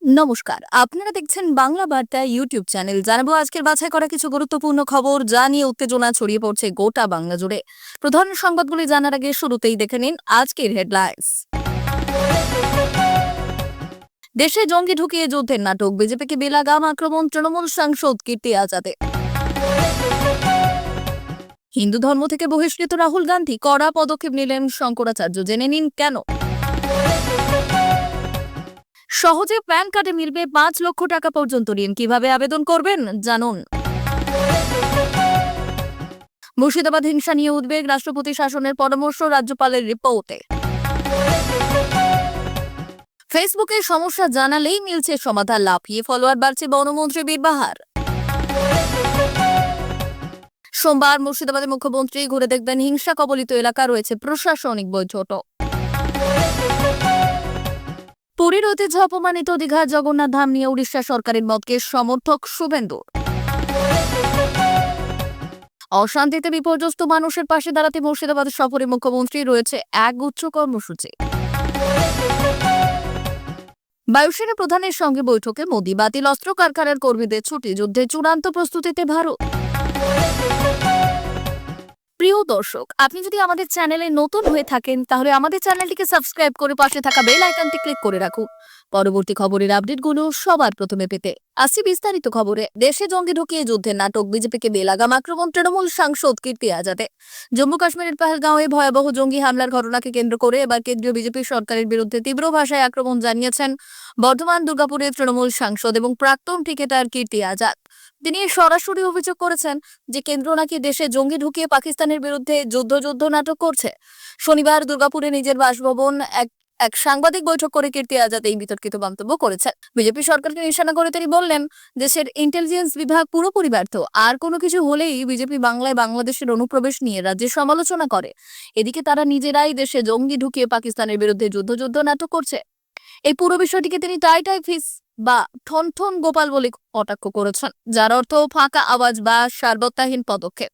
নমস্কার, আপনারা দেখছেন বাংলা বার্তা ইউটিউব চ্যানেল। জানাবো আজকের বাছাই করা কিছু গুরুত্বপূর্ণ খবর যা নিয়ে উত্তেজনা ছড়িয়ে পড়ছে গোটা বাংলা জুড়ে। প্রধান সংবাদগুলি জানার আগে শুরুতেই দেখে নিন আজকের হেডলাইন্স। দেশে জঙ্গি ঢুকিয়ে যুদ্ধের নাটক, বিজেপিকে বেলাগাম আক্রমণ তৃণমূল সাংসদ কীর্তি আজাদে। হিন্দু ধর্ম থেকে বহিষ্কৃত রাহুল গান্ধী, কড়া পদক্ষেপ নিলেন শঙ্করাচার্য, জেনে নিন কেন। সহজে প্যান কার্ডে মিলবে 5 লক্ষ টাকা পর্যন্ত ঋণ, কিভাবে আবেদন করবেন জানুন। মুর্শিদাবাদ হিংসা নিয়ে উদ্বেগ, রাষ্ট্রপতি শাসনের পরামর্শ রাজ্যপালের রিপোর্টে। ফেসবুকে সমস্যা জানালেই মিলছে সমাধান, লাফিয়ে ফলোয়ার বাড়ছে বনমন্ত্রী বীরবাহার। সোমবার মুর্শিদাবাদের মুখ্যমন্ত্রী ঘুরে দেখবেন হিংসা কবলিত এলাকা, রয়েছে প্রশাসনিক বৈঠক। পুরীর ঐতিহ্য অপমানিত দীঘার জগন্নাথ ধাম নিয়ে উড়িষ্যা সরকারের মতকে সমর্থক শুভেন্দু। অশান্তিতে বিপর্যস্ত মানুষের পাশে দাঁড়াতে মুর্শিদাবাদ সফরে মুখ্যমন্ত্রী, রয়েছে এক গুচ্ছ কর্মসূচি। বায়ুসেনা প্রধানের সঙ্গে বৈঠকে মোদি, বাতিল অস্ত্র কারখানার কর্মীদের ছুটি, যুদ্ধে চূড়ান্ত প্রস্তুতিতে ভারত। প্রিয় দর্শক, আপনি যদি আমাদের চ্যানেলে নতুন হয়ে থাকেন তাহলে আমাদের চ্যানেলটিকে সাবস্ক্রাইব করে পাশে থাকা বেল আইকনটি ক্লিক করে রাখুন পরবর্তী খবরের আপডেটগুলো সবার প্রথমে পেতে। আসি বিস্তারিত খবরে। দেশে জঙ্গি ঢুকিয়ে যুদ্ধের নাটক, বিজেপিকে বেলাগাম আক্রমণ তৃণমূল সাংসদ কীর্তি আজাদে। জম্মু কাশ্মীরের পহেলগাঁওয়ে ভয়াবহ জঙ্গি হামলার ঘটনাকে কেন্দ্র করে এবার কেন্দ্রীয় বিজেপি সরকারের বিরুদ্ধে তীব্র ভাষায় আক্রমণ জানিয়েছেন বর্ধমান দুর্গাপুরের তৃণমূল সাংসদ এবং প্রাক্তন ক্রিকেটার কীর্তি আজাদ। তিনি সরাসরি অভিযোগ করেছেন যে কেন্দ্র নাকি দেশে জঙ্গি ঢুকিয়ে পাকিস্তানের বিরুদ্ধে যুদ্ধ নাটক করছে। শনিবার দুর্গাপুরে নিজের বাসভবন এক সাংবাদিক বৈঠক করে কীর্তি আজাদ এই বিতর্কিত মন্তব্য করেছেন। বিজেপি সরকারকে নিশানা করে তিনি বললেন, দেশের ইন্টেলিজেন্স বিভাগ পুরোপুরি ব্যর্থ। আর কোনো কিছু হলেই বিজেপি বাংলায় বাংলাদেশের অনুপ্রবেশ নিয়ে রাজ্যে সমালোচনা করে। এদিকে তারা নিজেরাই দেশে জঙ্গি ঢুকিয়ে পাকিস্তানের বিরুদ্ধে যুদ্ধ নাটক করছে। এই পুরো বিষয়টিকে তিনি টাই ফিস বা ঠন গোপাল বলে কটাক্ষ করেছেন, যার অর্থ ফাঁকা আওয়াজ বা সার্বত্যাহীন পদক্ষেপ।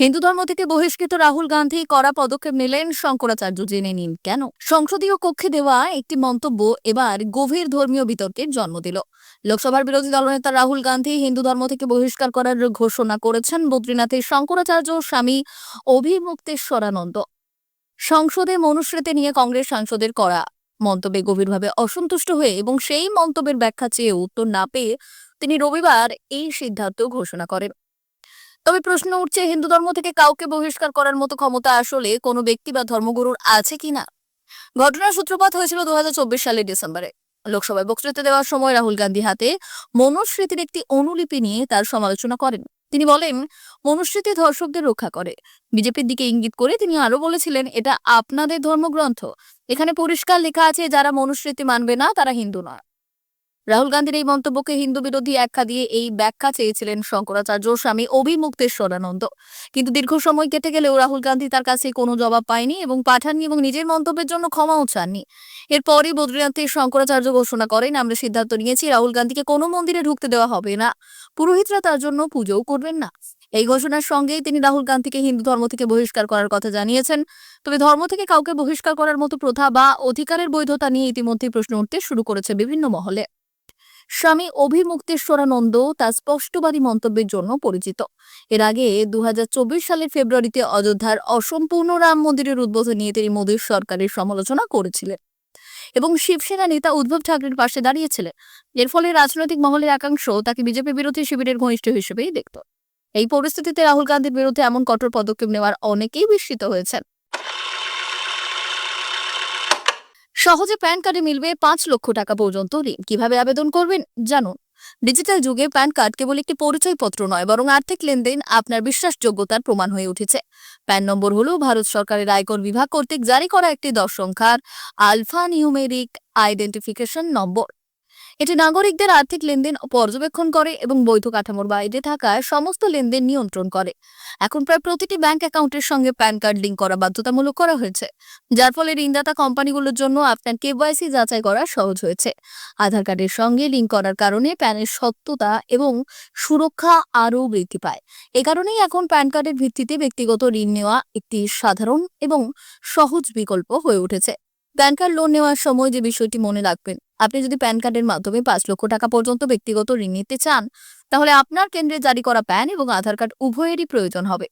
হিন্দু ধর্ম থেকে বহিষ্কৃত রাহুল গান্ধী, কড়া পদক্ষেপ নিলেন শঙ্করাচার্য, জেনে নিন কেন। সংসদীয় কক্ষে দেওয়া একটি মন্তব্য এবার গভীর ধর্মীয় বিতর্কের জন্ম দিল। লোকসভার বিরোধী দলনেতা রাহুল গান্ধী হিন্দু ধর্ম থেকে বহিষ্কার করার ঘোষণা করেছেন বদ্রীনাথের শঙ্করাচার্য স্বামী অভিমুক্তেশ্বরানন্দ। সংসদে মনুস্মৃতি নিয়ে কংগ্রেস সাংসদের করা মন্তব্যে গভীরভাবে অসন্তুষ্ট হয়ে এবং সেই মন্তব্যের ব্যাখ্যা চেয়ে উত্তর না পেয়ে তিনি রবিবার এই সিদ্ধান্ত ঘোষণা করেন। তবে প্রশ্ন উঠছে, হিন্দু ধর্ম থেকে কাউকে বহিষ্কার করার মতো ক্ষমতা আসলে কোনো ব্যক্তি বা ধর্মগুরুর আছে কিনা। ঘটনার সূত্রপাত হয়েছিল 2024 সালের ডিসেম্বরে। লোকসভায় বক্তৃতা দেওয়ার সময় রাহুল গান্ধী হাতে মনুস্মৃতির একটি অনুলিপি নিয়ে তার সমালোচনা করেন। তিনি বলেন, মনুস্মৃতি ধর্ষকদের রক্ষা করে। বিজেপির দিকে ইঙ্গিত করে তিনি আরো বলেছিলেন, এটা আপনাদের ধর্মগ্রন্থ, এখানে পরিষ্কার লেখা আছে যারা মনুস্মৃতি মানবে না তারা হিন্দু নয়। রাহুল গান্ধীর এই মন্তব্যকে হিন্দু বিরোধী আখ্যা দিয়ে এই ব্যাখ্যা চেয়েছিলেন শঙ্করাচার্য স্বামী অভিমুক্তেশ্বরানন্দ। কিন্তু দীর্ঘ সময় কেটে গেলেও রাহুল গান্ধী তার কাছে কোনো জবাব পায়নি এবং পাঠাননি এবং নিজের মন্তব্যের জন্য ক্ষমাও চাননি। এরপরই বদ্রীনাথের শঙ্করাচার্য ঘোষণা করেন, আমরা সিদ্ধান্ত নিয়েছি রাহুল গান্ধীকে কোনো মন্দিরে ঢুকতে দেওয়া হবে না, পুরোহিতরা তার জন্য পুজোও করবেন না। এই ঘোষণার সঙ্গেই তিনি রাহুল গান্ধীকে হিন্দু ধর্ম থেকে বহিষ্কার করার কথা জানিয়েছেন। তবে ধর্ম থেকে কাউকে বহিষ্কার করার মতো প্রথা বা অধিকারের বৈধতা নিয়ে ইতিমধ্যেই প্রশ্ন উঠতে শুরু করেছে বিভিন্ন মহলে। স্বামী অভিমুক্তেশ্বরানন্দ তার স্পষ্টবাদী মন্তব্যের জন্য পরিচিত। এর আগে 2024 সালের ফেব্রুয়ারিতে অযোধ্যার অসম্পূর্ণ রাম মন্দিরের উদ্বোধন নিয়ে তিনি মোদীর সরকারের সমালোচনা করেছিলেন এবং শিবসেনা নেতা উদ্ধব ঠাকরের পাশে দাঁড়িয়েছিলেন। এর ফলে রাজনৈতিক মহলের একাংশ তাকে বিজেপি বিরোধী শিবিরের ঘনিষ্ঠ হিসেবেই দেখত। এই পরিস্থিতিতে রাহুল গান্ধীর বিরুদ্ধে এমন কঠোর পদক্ষেপ নেওয়ার অনেকেই বিস্মিত হয়েছেন। সহজে প্যান কার্ডে মিলবে 5 লক্ষ টাকা পর্যন্ত ঋণ, কিভাবে আবেদন করবেন জানুন। ডিজিটাল যুগে প্যান কার্ড কেবল একটি পরিচয়পত্র নয়, বরং আর্থিক লেনদেন আপনার বিশ্বাসযোগ্যতার প্রমাণ হয়ে উঠেছে। প্যান নম্বর হলো ভারত সরকারের আয়কর বিভাগ কর্তৃক জারি করা একটি 10 সংখ্যার আলফা নিউমেরিক আইডেন্টিফিকেশন নম্বর। এটি নাগরিকদের আর্থিক লেনদেন পর্যবেক্ষণ করে এবং বৈধ কাঠামোর বাইরে থাকা সমস্ত লেনদেন নিয়ন্ত্রণ করে। এখন প্রায় প্রতিটি ব্যাংক অ্যাকাউন্টের সঙ্গে প্যান কার্ড লিঙ্ক করা বাধ্যতামূলক করা হয়েছে, যার ফলে ঋণদাতা কোম্পানিগুলোর জন্য আপনার কেওয়াইসি যাচাই করা সহজ হয়েছে। আধার কার্ডের সঙ্গে লিঙ্ক করার কারণে প্যানের সত্যতা এবং সুরক্ষা আরও বৃদ্ধি পায়। এ কারণেই এখন প্যান কার্ডের ভিত্তিতে ব্যক্তিগত ঋণ নেওয়া একটি সাধারণ এবং সহজ বিকল্প হয়ে উঠেছে। প্যান কার্ড লোন নেওয়ার সময় যে বিষয়টি মনে রাখবেন, আপনি যদি প্যান কার্ডের মাধ্যমে 5 লক্ষ টাকা পর্যন্ত ব্যক্তিগত ঋণ নিতে চান, তাহলে আপনার কেন্দ্রে জারি করা প্যান এবং আধার কার্ড উভয়েরই প্রয়োজন হবে।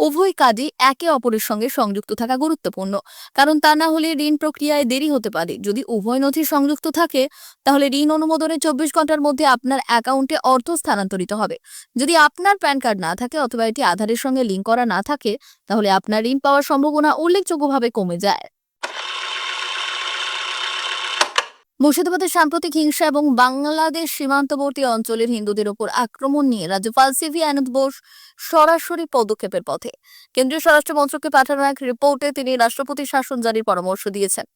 উভয় কাজই একে অপরের সঙ্গে সংযুক্ত থাকা গুরুত্বপূর্ণ, কারণ তা না হলে ঋণ প্রক্রিয়ায় দেরি হতে পারে। যদি উভয় নথি সংযুক্ত থাকে, তাহলে ঋণ অনুমোদনের 24 ঘন্টার মধ্যে আপনার অ্যাকাউন্টে অর্থ স্থানান্তরিত হবে। যদি আপনার প্যান কার্ড না থাকে অথবা এটি আধারের সঙ্গে লিঙ্ক করা না থাকে, তাহলে আপনার ঋণ পাওয়ার সম্ভাবনা উল্লেখযোগ্যভাবে কমে যায়। মুর্শিদাবাদের সাম্প্রতিক হিংসা এবং বাংলাদেশ সীমান্তবর্তী অঞ্চলের হিন্দুদের উপর আক্রমণ নিয়ে রাজ্যপাল সিভি আনন্দ বোস সরাসরি পদক্ষেপের পথে। কেন্দ্রীয় স্বরাষ্ট্র মন্ত্রককে পাঠানো এক রিপোর্টে তিনি রাষ্ট্রপতির শাসন জারির পরামর্শ দিয়েছেন।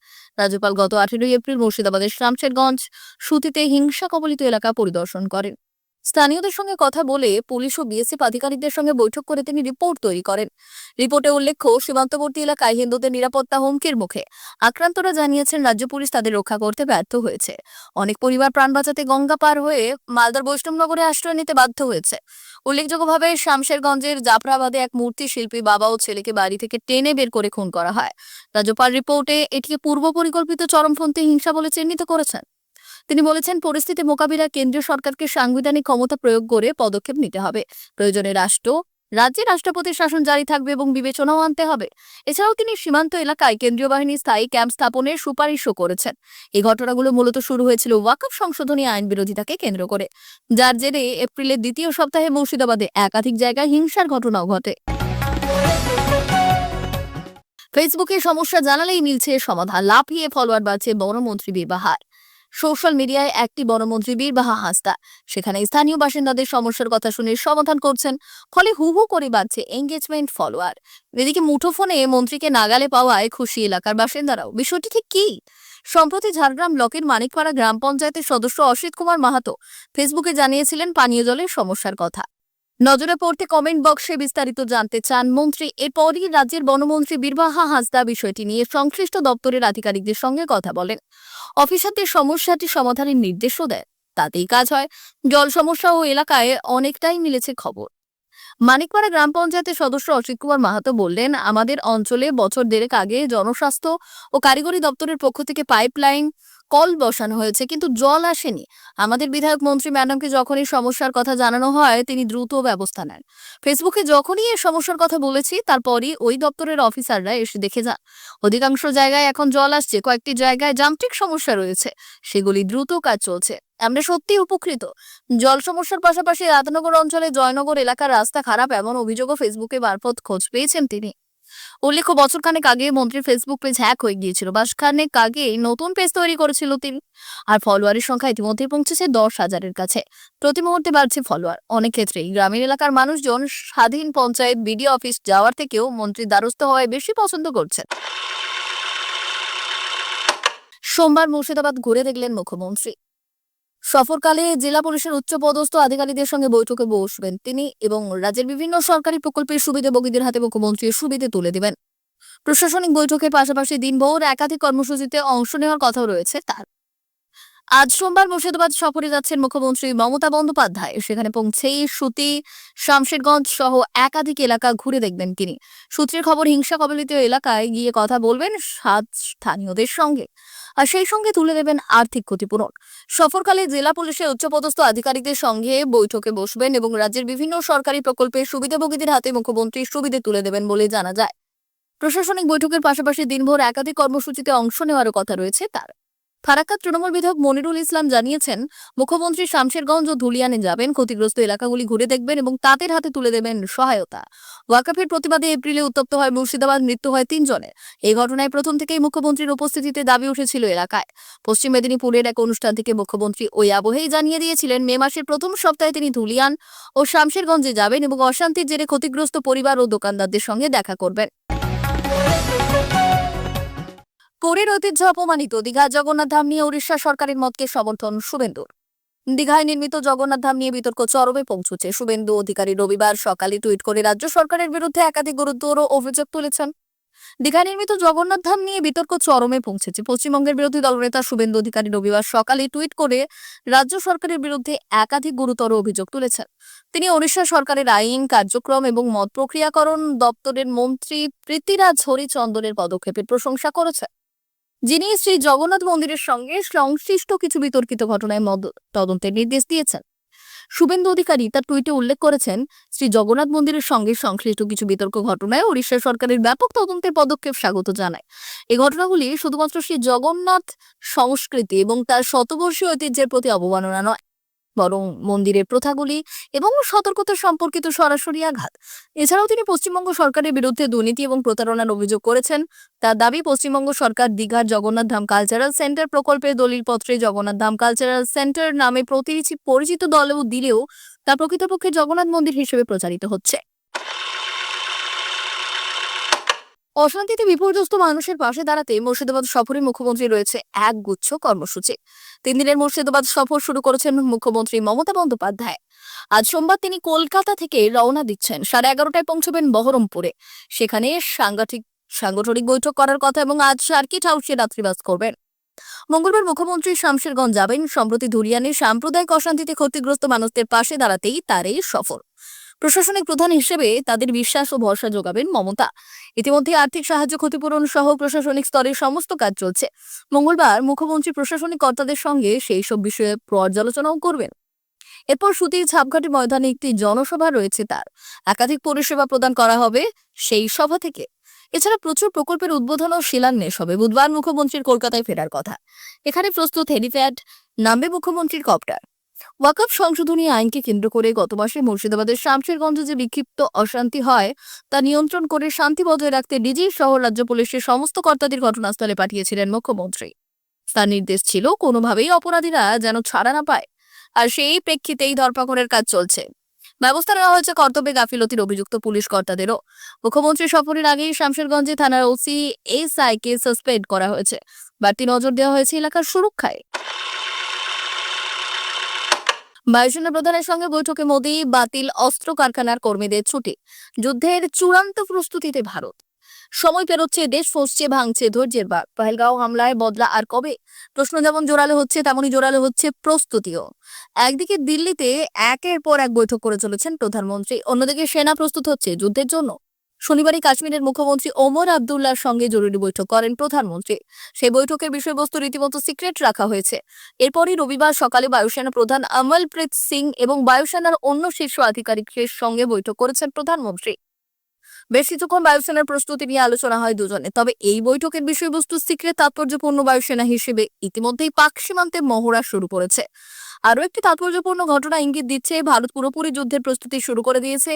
রাজ্যপাল গত 18 এপ্রিল মুর্শিদাবাদের শামশেরগঞ্জ সুতিতে হিংসা কবলিত এলাকা পরিদর্শন করেন। স্থানীয়দের সঙ্গে কথা বলে পুলিশ ও বিএসএফ আধিকারিকদের সঙ্গে বৈঠক করে তিনি রিপোর্ট তৈরি করেন। রিপোর্টে উল্লেখ্য, সীমান্তবর্তী এলাকায় হিন্দুদের নিরাপত্তা হুমকির মুখে। আক্রান্তরা জানিয়েছেন রাজ্য পুলিশ তাদের রক্ষা করতে ব্যর্থ হয়েছে। অনেক পরিবার প্রাণ বাঁচাতে গঙ্গা পার হয়ে মালদার বৈষ্ণবনগরে আশ্রয় নিতে বাধ্য হয়েছে। উল্লেখযোগ্যভাবে শামশেরগঞ্জের জাফরাবাদে এক মূর্তি শিল্পী বাবা ও ছেলেকে বাড়ি থেকে টেনে বের করে খুন করা হয়। রাজ্যপাল রিপোর্টে এটিকে পূর্ব পরিকল্পিত চরমপন্থী হিংসা বলে চিহ্নিত করেছেন। তিনি বলেছেন, পরিস্থিতি মোকাবিলায় কেন্দ্রীয় সরকারকে সাংবিধানিক ক্ষমতা প্রয়োগ করে পদক্ষেপ নিতে হবে। প্রয়োজনে রাজ্যে রাষ্ট্রপতির শাসন জারি থাকবে এবং বিবেচনাও আনতে হবে। এছাড়াও তিনি সীমান্ত এলাকায় কেন্দ্রীয় বাহিনী স্থায়ী ক্যাম্প স্থাপনের সুপারিশও করেছেন। এই ঘটনাগুলো মূলত শুরু হয়েছিল ওয়াকফ সংশোধনী আইন বিরোধিতাকে কেন্দ্র করে, যার জেরে এপ্রিলের দ্বিতীয় সপ্তাহে মুর্শিদাবাদে একাধিক জায়গায় হিংসার ঘটনাও ঘটে। ফেসবুকে সমস্যা জানালেই মিলছে সমাধান, লাফিয়ে ফলোয়ার বাড়ছে বনমন্ত্রী বীরবাহার। সোশ্যাল মিডিয়ায় একটি বনমন্ত্রী বীরবাহা হাসদা সেখানে স্থানীয় বাসিন্দাদের সমস্যার কথা শুনে সমাধান করছেন, ফলে হু হু করে বাড়ছে এঙ্গেজমেন্ট, ফলোয়ার। এদিকে মুঠোফোনে মন্ত্রীকে নাগালে পাওয়ায় খুশি এলাকার বাসিন্দারাও। বিষয়টি ঠিক কি? সম্প্রতি ঝাড়গ্রাম ব্লকের মানিকপাড়া গ্রাম পঞ্চায়েতের সদস্য অসিত কুমার মাহাতো ফেসবুকে জানিয়েছিলেন পানীয় জলের সমস্যার কথা। নজরে পড়তে কমেন্ট বক্সে বিস্তারিত জানতে চান মন্ত্রী। এরপরই রাজ্যের বনমন্ত্রী বীরবাহা হাসদা বিষয়টি নিয়ে সংশ্লিষ্ট দপ্তরের আধিকারিকদের সঙ্গে কথা বলেন। অফিসারদের সমস্যাটি সমাধানের নির্দেশও দেন, তাতেই কাজ হয়। জল সমস্যা ও এলাকায় অনেকটাই মিলেছে খবর। মানিকপাড়া গ্রাম পঞ্চায়েতের সদস্য অসিত কুমার মাহাতো বললেন, আমাদের অঞ্চলে বছর দেড়েক আগে জনস্বাস্থ্য ও কারিগরি দপ্তরের পক্ষ থেকে পাইপলাইন কল বসানো হয়েছে, কিন্তু জল আসেনি। আমাদের বিধায়ক মন্ত্রী ম্যাডামকে যখনই সমস্যার কথা জানানো হয় তিনি দ্রুত ব্যবস্থা নেন। ফেসবুকে যখনই এই সমস্যার কথা বলেছি তারপরই ওই দপ্তরের অফিসাররা এসে দেখে যান। অধিকাংশ জায়গায় এখন জল আসছে, কয়েকটি জায়গায় যান্ত্রিক সমস্যা রয়েছে, সেগুলি দ্রুত কাজ চলছে। আমরা সত্যি উপকৃত। জল সমস্যার পাশাপাশি রাধানগর অঞ্চলে জয়নগর এলাকার রাস্তা খারাপ এমন অভিযোগও ফেসবুকে মারফত খোঁজ পেয়েছেন তিনি। উল্লেখ্য, বছরখানেক আগে মন্ত্রীর ফেসবুক পেজ হ্যাক হয়ে গিয়েছিল। মাসখানেক আগে নতুন পেজ তৈরি করেছিল তিনি। আর ফলোয়ারের সংখ্যা ইতিমধ্যে পৌঁছেছে 10,000-এর কাছে। প্রতি মুহূর্তে বাড়ছে ফলোয়ার। অনেক ক্ষেত্রেই গ্রামীণ এলাকার মানুষজন স্বাধীন পঞ্চায়েত বিডিও অফিস যাওয়ার থেকেও মন্ত্রীর দ্বারস্থ হওয়ায় বেশি পছন্দ করছেন। সোমবার মুর্শিদাবাদ ঘুরে দেখলেন মুখ্যমন্ত্রী। সফরকালে জেলা পুলিশের উচ্চপদস্থ আধিকারিকদের সঙ্গে বৈঠকে বসবেন তিনি এবং রাজ্যের বিভিন্ন সরকারি প্রকল্পের সুবিধাভোগীদের হাতে মুখ্যমন্ত্রীর সুবিধে তুলে দিবেন। প্রশাসনিক বৈঠকের পাশাপাশি দিনভর একাধিক কর্মসূচিতে অংশ নেওয়ার কথাও রয়েছে তার। আজ সোমবার মুর্শিদাবাদ সফরে যাচ্ছেন মুখ্যমন্ত্রী মমতা বন্দ্যোপাধ্যায়। সেখানে পৌঁছেই সুতি, শামশেরগঞ্জ সহ একাধিক এলাকা ঘুরে দেখবেন তিনি। সূত্রের খবর, হিংসা কবলিত এলাকায় গিয়ে কথা বলবেন স্থানীয়দের সঙ্গে, আর সেই সঙ্গে তুলে দেবেন আর্থিক ক্ষতিপূরণ। সফরকালে জেলা পুলিশের উচ্চপদস্থ আধিকারিকদের সঙ্গে বৈঠকে বসবেন এবং রাজ্যের বিভিন্ন সরকারি প্রকল্পের সুবিধাভোগীদের হাতে মুখ্যমন্ত্রীর সুবিধে তুলে দেবেন বলে জানা যায়। প্রশাসনিক বৈঠকের পাশাপাশি দিনভর একাধিক কর্মসূচিতে অংশ নেওয়ারও কথা রয়েছে তার। ফারাক্কার তৃণমূল বিধায়ক মনিরুল ইসলাম জানিয়েছেন, মুখ্যমন্ত্রী শামশেরগঞ্জ ও ধুলিয়ানে যাবেন, ক্ষতিগ্রস্ত এলাকাগুলি ঘুরে দেখবেন এবং তাদের হাতে তুলে দেবেন সহায়তা। ওয়াকফের প্রতিবাদে এপ্রিলে উত্তপ্ত হয় মুর্শিদাবাদ, মৃত্যু হয় 3 জনের। এই ঘটনায় প্রথম থেকেই মুখ্যমন্ত্রীর উপস্থিতিতে দাবি উঠেছিল এলাকায়। পশ্চিম মেদিনীপুরের এক অনুষ্ঠান থেকে মুখ্যমন্ত্রী ওই আবহেই জানিয়ে দিয়েছিলেন, মে মাসের প্রথম সপ্তাহে তিনি ধুলিয়ান ও শামশেরগঞ্জে যাবেন এবং অশান্তির জেরে ক্ষতিগ্রস্ত পরিবার ও দোকানদারদের সঙ্গে দেখা করবেন। পুরীর ঐতিহ্য অপমানিত, দীঘা জগন্নাথ ধাম নিয়ে উড়িষ্যা সরকারের মতকে সমর্থন শুভেন্দুর। দীঘায় নির্মিত জগন্নাথ ধাম নিয়ে বিতর্ক চরমে পৌঁছেছে। শুভেন্দু অধিকারী রবিবার সকালে টুইট করে রাজ্য সরকারের বিরুদ্ধে একাধিক গুরুতর অভিযোগ তুলেছেন। দীঘায় নির্মিত জগন্নাথ ধাম নিয়ে বিতর্ক চরমে পৌঁছেছে। পশ্চিমবঙ্গের বিরোধী দলনেতা শুভেন্দু অধিকারী রবিবার সকালে টুইট করে রাজ্য সরকারের বিরুদ্ধে একাধিক গুরুতর অভিযোগ তুলেছেন। তিনি ওড়িশা সরকারের আইন, কার্যক্রম এবং মত প্রক্রিয়াকরণ দপ্তরের মন্ত্রী প্রীতিরাজ হরিচন্দনের পদক্ষেপের প্রশংসা করেছেন। যিনি শ্রী জগন্নাথ মন্দিরের সঙ্গে সংশ্লিষ্ট কিছু বিতর্কিত ঘটনায় তদন্তের নির্দেশ দিয়েছেন। শুভেন্দু অধিকারী তার টুইটে উল্লেখ করেছেন, শ্রী জগন্নাথ মন্দিরের সঙ্গে সংশ্লিষ্ট কিছু বিতর্ক ঘটনায় ওড়িশা সরকারের ব্যাপক তদন্তের পদক্ষেপ স্বাগত জানায়। এই ঘটনাগুলি শুধুমাত্র শ্রী জগন্নাথ সংস্কৃতি এবং তার শতবর্ষীয় ঐতিহ্যের প্রতি অবমাননা নয়, বরং মন্দিরের প্রথাগুলি এবং সতর্কতা সম্পর্কিত সরাসরি আঘাত। এছাড়াও তিনি পশ্চিমবঙ্গ সরকারের বিরুদ্ধে দুর্নীতি এবং প্রতারণার অভিযোগ করেছেন। তার দাবি, পশ্চিমবঙ্গ সরকার দীঘার জগন্নাথ ধাম কালচারাল সেন্টার প্রকল্পের দলিলপত্রে জগন্নাথ ধাম কালচারাল সেন্টার নামে পরিচিত দলেও দিলেও তা প্রকৃতপক্ষে জগন্নাথ মন্দির হিসেবে প্রচারিত হচ্ছে। অশান্তিতে বিপর্যস্ত মানুষের পাশে দাঁড়াতে মুর্শিদাবাদ সফরে মুখ্যমন্ত্রী রয়েছে এক গুচ্ছ কর্মসূচি। 3 দিনের মুর্শিদাবাদ সফর শুরু করেছেন মুখ্যমন্ত্রী মমতা বন্দ্যোপাধ্যায়। আজ সোমবার তিনি কলকাতা থেকে রওনা দিচ্ছেন। 11:30টায় পৌঁছবেন বহরমপুরে। সেখানে সাংগঠনিক বৈঠক করার কথা এবং আজ সার্কিট হাউসে রাত্রিবাস করবেন। মঙ্গলবার মুখ্যমন্ত্রী শামশেরগঞ্জ যাবেন। সম্প্রতি ধুলিয়ানে সাম্প্রদায়িক অশান্তিতে ক্ষতিগ্রস্ত মানুষদের পাশে দাঁড়াতেই তার এই সফর। প্রশাসনিক প্রধান হিসেবে তাদের বিশ্বাস ও ভরসা যোগাবেন মমতা। ইতিমধ্যে আর্থিক সাহায্য, ক্ষতিপূরণ সহ প্রশাসনিক স্তরে সমস্ত কাজ চলছে। মঙ্গলবার মুখ্যমন্ত্রী প্রশাসনিক কর্তাদের সঙ্গে সেই সব বিষয়ে পর্যালোচনাও করবেন। এরপর সুতির ছাপঘাটি ময়দানে একটি জনসভা রয়েছে তার। একাধিক পরিষেবা প্রদান করা হবে সেই সভা থেকে। এছাড়া প্রচুর প্রকল্পের উদ্বোধন ও শিলান্যাস হবে। বুধবার মুখ্যমন্ত্রীর কলকাতায় ফেরার কথা। এখানে প্রস্তুত হেলিপ্যাড, নামবে মুখ্যমন্ত্রীর কপ্টার। ওয়াকফ সংশোধনী আইনকে কেন্দ্র করে গত মাসে মুর্শিদাবাদের শামশেরগঞ্জে যে বিক্ষিপ্ত অশান্তি হয় তা নিয়ন্ত্রণ করে শান্তি বজায় রাখতে ডিজি সহ রাজ্য পুলিশের সমস্ত কর্তাদের ঘটনাস্থলে পাঠিয়েছিলেন মুখ্যমন্ত্রী। তার নির্দেশ ছিল কোনোভাবেই অপরাধীরা যেন ছাড়া না পায়। আর সেই প্রেক্ষিতেই ধরপাকড়ের কাজ চলছে। ব্যবস্থা নেওয়া হয়েছে কর্তব্যে গাফিলতির অভিযুক্ত পুলিশ কর্তাদেরও। মুখ্যমন্ত্রী সফরের আগেই শামশেরগঞ্জে থানার ওসি SI কে সাসপেন্ড করা হয়েছে। বাড়তি নজর দেওয়া হয়েছে এলাকার সুরক্ষায়। বায়ুসেনা প্রধানের সঙ্গে বৈঠকে মোদি। বাতিল অস্ত্র কারখানার কর্মীদের ছুটি। যুদ্ধের চূড়ান্ত প্রস্তুতিতে ভারত। সময় পেরোচ্ছে, দেশ ফসছে, ভাঙছে ধৈর্যের বাঁধ। পহেলগাঁও হামলায় বদলা আর কবে? প্রশ্ন যেমন জোরালো হচ্ছে, তেমনই জোরালো হচ্ছে প্রস্তুতিও। একদিকে দিল্লিতে একের পর এক বৈঠক করে চলেছেন প্রধানমন্ত্রী, অন্যদিকে সেনা প্রস্তুত হচ্ছে যুদ্ধের জন্য। শনিবারই কাশ্মীরের মুখ্যমন্ত্রী ওমর আবদুল্লাহর সঙ্গে জরুরি বৈঠক করেন প্রধানমন্ত্রী। সেই বৈঠকের বিষয়বস্তু রীতিমতো সিক্রেট রাখা হয়েছে। এরপরই রবিবার সকালে বায়ুসেনা প্রধান অমলপ্রীত সিং এবং বায়ুসেনার অন্য শীর্ষ আধিকারিকের সঙ্গে বৈঠক করেছেন প্রধানমন্ত্রী। বেশ কিছুক্ষণ বায়ুসেনার প্রস্তুতি নিয়ে আলোচনা হয় দুজনে। তবে এই বৈঠকের বিষয়বস্তু সিক্রেট। তাৎপর্যপূর্ণ, বায়ুসেনা হিসেবে ইতিমধ্যেই পাক সীমান্তে মহড়া শুরু করেছে। আরও একটি তাৎপর্যপূর্ণ ঘটনা ইঙ্গিত দিচ্ছে, ভারত পুরোপুরি যুদ্ধের প্রস্তুতি শুরু করে দিয়েছে।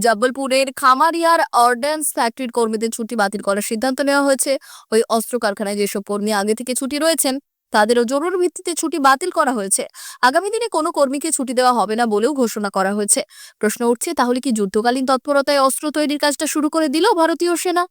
জব্বলপুরের খামারিয়ার অর্ডন্যান্স ফ্যাক্টরির কর্মীদের ছুটি বাতিল করার সিদ্ধান্ত নেওয়া হয়েছে। ওই অস্ত্র কারখানায় যেসব কর্মী আগে থেকে ছুটি রয়েছেন তাদেরও জরুরি ভিত্তিতে ছুটি বাতিল করা হয়েছে। আগামী দিনে কোনো কর্মীকে ছুটি দেওয়া হবে না বলেও ঘোষণা করা হয়েছে। প্রশ্ন উঠছে, তাহলে কি যুদ্ধকালীন তৎপরতায় অস্ত্র তৈরির কাজটা শুরু করে দিল ভারতীয় সেনা?